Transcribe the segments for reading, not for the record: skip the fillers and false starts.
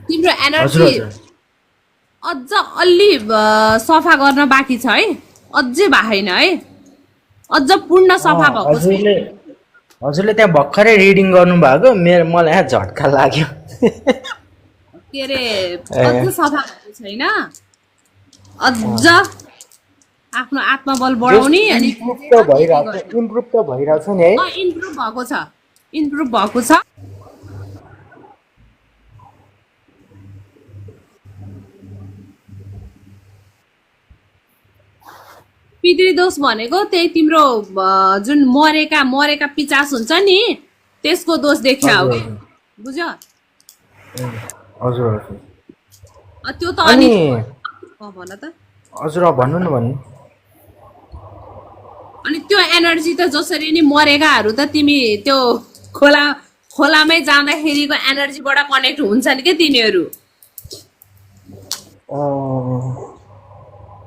तिम्रो हजुर एनर्जी हजुर अझ अलि सफा गर्न बाँकी छ है, अझै भएन है, अझ पूर्ण सफा भएको हजुरले छैन। हजुरले त्यहाँ भर्खरै रिडिङ गर्नुभएको मेरो मलाई यहाँ झट्का लाग्यो। के अरे अझ ए सफा भएको छैन, अझ अँ, आफ्नो आत्मबल जस बढाउने अनि इम्प्रुभ जे त छ त्यति भइरहेको गर्ने। छ, इम्प्रुभ त भइरहेको छ नि है। इम्प्रुभ भएको छ, इम्प्रुभ भएको छ। पितृदोष भनेको त्यही तिम्रो जुन मरेका मरेका पिचास हुन्छ नि त्यसको दोष देखिया हो हजुर कि, हजुर बुझ्यो? ए, हजुर हजुर त्यो त अनि अनि भन त। हजुर भन्नु न भन्नु। अनि त्यो एनर्जी त जसरी नि मरेकाहरू त तिमी त्यो खोला खोलामै जाँदाखेरिको एनर्जीबाट कनेक्ट हुन्छन् के तिनीहरू।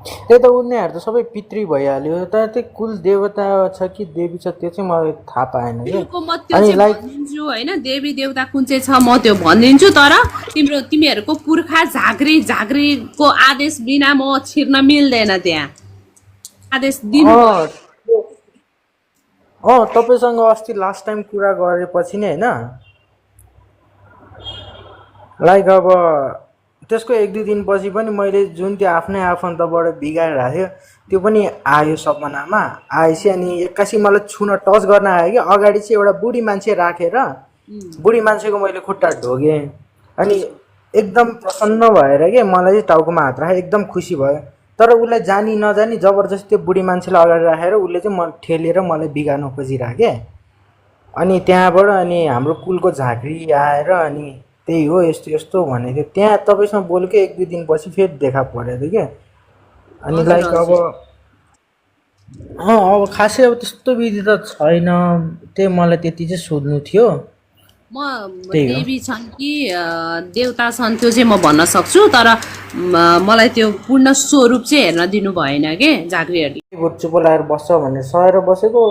त्यो त उनीहरू त सबै पितृ भइहाल्यो, तर त्यो कुल देवता छ कि देवी छ त्यो चाहिँ मलाई थाहा पाएन क्या। तिमीहरूको म त्यो अनि चाहिँ लाइक भनिदिन्छु होइन, देवी देवता कुन चाहिँ छ म त्यो भनिदिन्छु, तर तिमीहरूको पुर्खा झाँक्री झाँक्रीको आदेश बिना म छिर्न मिल्दैन त्यहाँ, आदेश दिनु अँ पर्यो। तपाईँसँग अस्ति लास्ट टाइम कुरा गरेपछि नि होइन, लाइक अब त्यसको एक दुई दिनपछि पनि मैले जुन त्यो आफ्नै आफन्तबाट बिगाएर राख्यो त्यो पनि आयो सपनामा। आएपछि अनि एक्कासी मलाई छुन टच गर्न आयो कि अगाडि चाहिँ एउटा बुढी मान्छे राखेर बुढी मान्छेको मैले खुट्टा ढोगेँ। अनि एकदम प्रसन्न भएर के मलाई चाहिँ टाउकोमा हात राखेँ, एकदम खुसी भयो। तर उसलाई जानी नजानी जबरजस्ती त्यो बुढी मान्छेलाई अगाडि राखेर उसले चाहिँ म ठेलेर मलाई बिगार्न खोजिराखेँ। अनि त्यहाँबाट अनि हाम्रो कुलको झाँक्री आएर अनि त्यही हो यस्तो यस्तो भनेको थियो। त्यहाँ तपाईँसँग बोलेको एक दुई दिनपछि फेरि देखा परेको थियो क्या। अनि हजुर लाइक अब हजुर। अब खासै अब त्यस्तो विधि त छैन, त्यही मलाई त्यति चाहिँ सोध्नु थियो। त्यही हो। देवी छन् कि देवता छन् त्यो चाहिँ म भन्न सक्छु, तर मलाई त्यो पूर्ण स्वरूप चाहिँ हेर्न दिनु भएन के झाँक्रीहरूले। चुप लागेर बस्छ भने सहेर बसेको,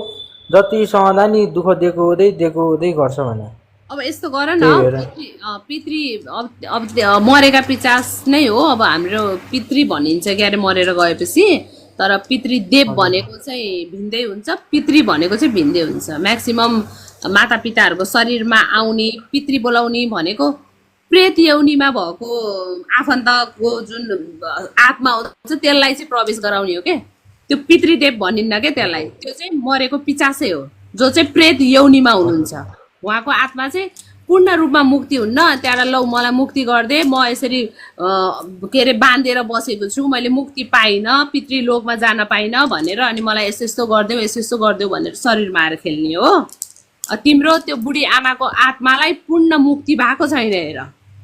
जति सहँदा नि दुःख दिएको हुँदै गर्छ भने अब यस्तो गर न, त्यही भएर पितृ अब मरेका पिचास नै हो, अब हाम्रो पितृ भनिन्छ के अरे मरेर गएपछि। तर पितृदेव हजुर भनेको चाहिँ भिन्दै हुन्छ, पितृ भनेको चाहिँ भिन्दै हुन्छ। म्याक्सिमम् मातापिताहरूको शरीरमा आउने पितृ बोलाउने भनेको प्रेत यौनीमा भएको आफन्तको जुन आत्मा हुन्छ त्यसलाई चाहिँ प्रवेश गराउने हो के, त्यो पितृदेव भनिन्न के त्यसलाई। त्यो चाहिँ मरेको पिचासै हो जो चाहिँ प्रेत यौनीमा हुनुहुन्छ। उहाँको आत्मा चाहिँ पूर्ण रूपमा मुक्ति हुन्न, त्यहाँबाट लौ मलाई मुक्ति गरिदे, म यसरी के अरे बाँधेर बसेको छु, मैले मुक्ति पाइनँ, पितृलोकमा जान पाइनँ भनेर, अनि मलाई यस्तो यस्तो गरिदेऊ यस्तो यस्तो गरिदेऊ भनेर शरीरमा आएर खेल्ने हो। तिम्रो त्यो बुढी आमाको आत्मालाई पूर्ण मुक्ति भएको छैन हेर,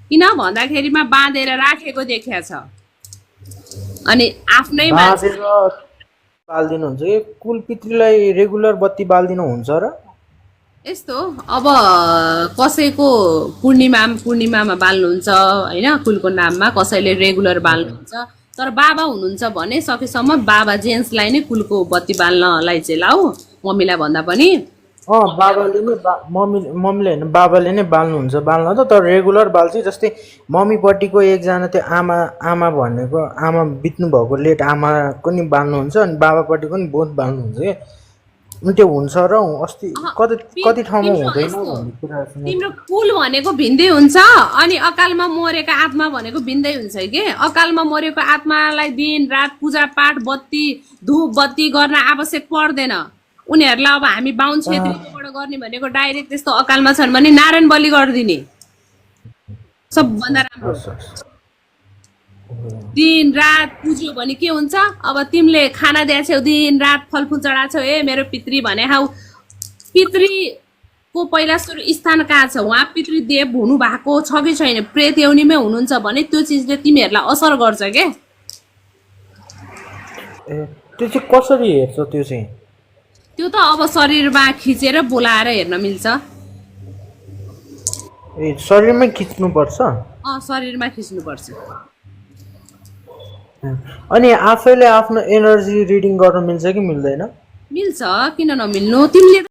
किन भन्दाखेरिमा बाँधेर राखेको देखिया छ। अनि आफ्नै मान्छे बाँधेर बालिदिनुहुन्छ कि कुल पितृलाई रेगुलर बत्ती बालिदिनु हुन्छ र? यस्तो अब कसैको पूर्णिमामा बाल्नुहुन्छ होइन कुलको नाममा, कसैले रेगुलर बाल्नुहुन्छ। तर बाबा हुनुहुन्छ भने सकेसम्म बाबा जेन्ट्सलाई नै कुलको बत्ती बाल्नलाई चाहिँ लाऊ, मम्मीलाई भन्दा पनि। बाबाले नै मम्मीले होइन बाबाले नै बाल्नुहुन्छ बाल्न त, तर रेगुलर बाल्छ। जस्तै मम्मीपट्टिको एकजना त्यो आमा भनेको आमा बित्नु भएको लेट आमाको नि बाल्नुहुन्छ, अनि बाबापट्टिको नि बोथ बाल्नुहुन्छ कि। अनि त्यो हुन्छ र अस्ति कति कति ठाउँमा तिम्रो हुँदैन यस्तो भन्ने कुरा सुनेको तिम्रो कुल भनेको भिन्दै हुन्छ अनि अकालमा मरेका आत्मा भनेको भिन्दै हुन्छ के। अकालमा मरेको आत्मालाई दिन रात पूजा पाठ बत्ती धुप बत्ती गर्न आवश्यक पर्दैन। उनीहरूलाई अब हामी बाहुन छेत्रीबाट गर्ने भनेको डाइरेक्ट त्यस्तो अकालमा छन् भने नारायण बलि गरिदिने सबभन्दा राम्रो। हस् हस् दिन रात पुज्यो भने के हुन्छ, अब तिमीले खाना दिएछौ दिन रात फलफुल चढाछौ, ए मेरो पितृ भने हौ, पितृको पहिला सुरु स्थान कहाँ छ, उहाँ पितृदेव हुनु भएको छ कि छैन, प्रेत यौनीमै हुनुहुन्छ भने त्यो चिजले तिमीहरूलाई असर गर्छ के। ए त्यो चाहिँ कसरी हेर्छ त्यो चाहिँ? त्यो त अब शरीरमा खिचेर बोलाएर हेर्न मिल्छ। ए शरीरमै खिच्नुपर्छ? शरीरमा खिच्नुपर्छ। अनि आफैले आफ्नो एनर्जी रिडिङ गर्न मिल्छ कि मिल्दैन? मिल्छ, किन नमिल्नु, तिमीले